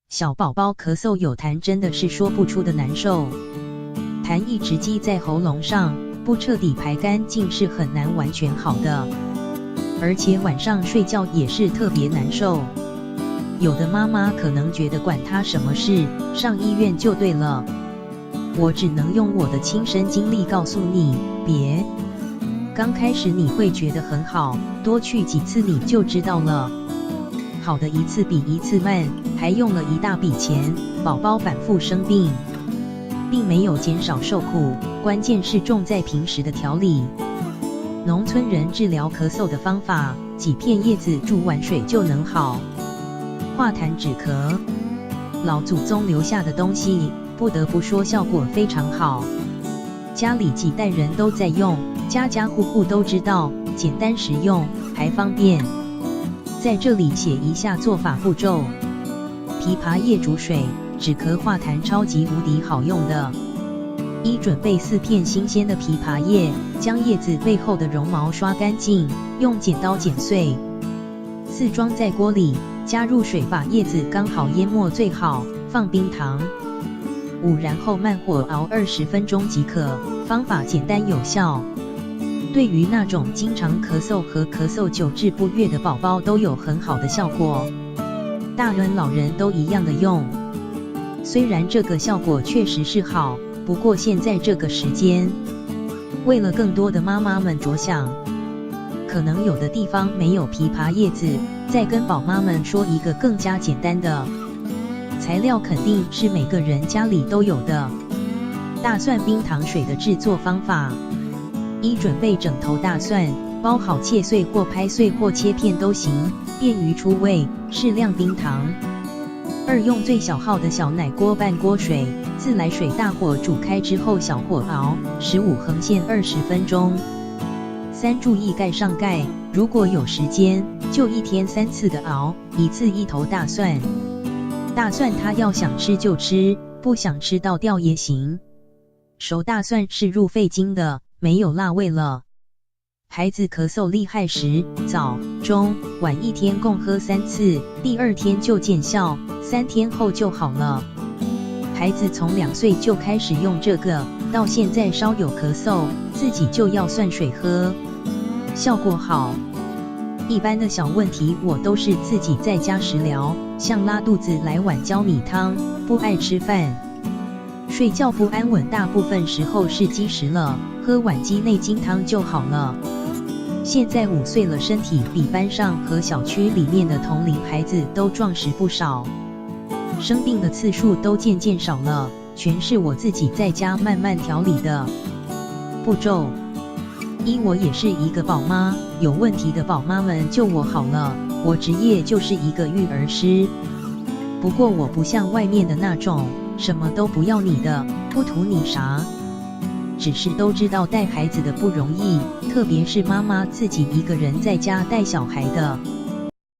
小宝宝咳嗽有痰真的是说不出的难受，痰一直积在喉咙上，不彻底排干净是很难完全好的，而且晚上睡觉也是特别难受。有的妈妈可能觉得管他什么事，上医院就对了。我只能用我的亲身经历告诉你，别。刚开始你会觉得很好，多去几次你就知道了。好的一次比一次慢，还用了一大笔钱，宝宝反复生病，并没有减少受苦，关键是重在平时的调理。农村人治疗咳嗽的方法，几片叶子煮完水就能好。化痰止咳，老祖宗留下的东西，不得不说效果非常好。家里几代人都在用，家家户户都知道，简单实用，还方便。在这里写一下做法步骤：枇杷叶煮水，止咳化痰超级无敌好用的。一、准备4片新鲜的枇杷叶，将叶子背后的绒毛刷干净，用剪刀剪碎。4、装在锅里，加入水把叶子刚好淹没最好，放冰糖。5、然后慢火熬20分钟即可，方法简单有效。对于那种经常咳嗽和咳嗽久治不愈的宝宝都有很好的效果，大人老人都一样的用。虽然这个效果确实是好，不过现在这个时间，为了更多的妈妈们着想，可能有的地方没有枇杷叶子，再跟宝妈们说一个更加简单的材料，肯定是每个人家里都有的大蒜冰糖水的制作方法。1、准备整头大蒜，包好切碎或拍碎或切片都行，便于出味。适量冰糖。2、用最小号的小奶锅半锅水，自来水大火煮开之后小火熬15横线20分钟。3、注意盖上盖，如果有时间，就1天3次的熬，一次1头大蒜。大蒜它要想吃就吃，不想吃倒掉也行。熟大蒜是入肺经的，没有辣味了。孩子咳嗽厉害时，早、中、晚1天共喝3次，第2天就见效，3天后就好了。孩子从2岁就开始用这个，到现在稍有咳嗽，自己就要涮水喝，效果好。一般的小问题我都是自己在家食疗，像拉肚子来碗焦米汤，不爱吃饭，睡觉不安稳，大部分时候是积食了，喝碗鸡内金汤就好了。现在5岁了，身体比班上和小区里面的同龄孩子都壮实不少，生病的次数都渐渐少了，全是我自己在家慢慢调理的。步骤1、我也是一个宝妈，有问题的宝妈们救我好了，我职业就是一个育儿师，不过我不像外面的那种什么都不要你的，不图你啥，只是都知道带孩子的不容易，特别是妈妈自己一个人在家带小孩的。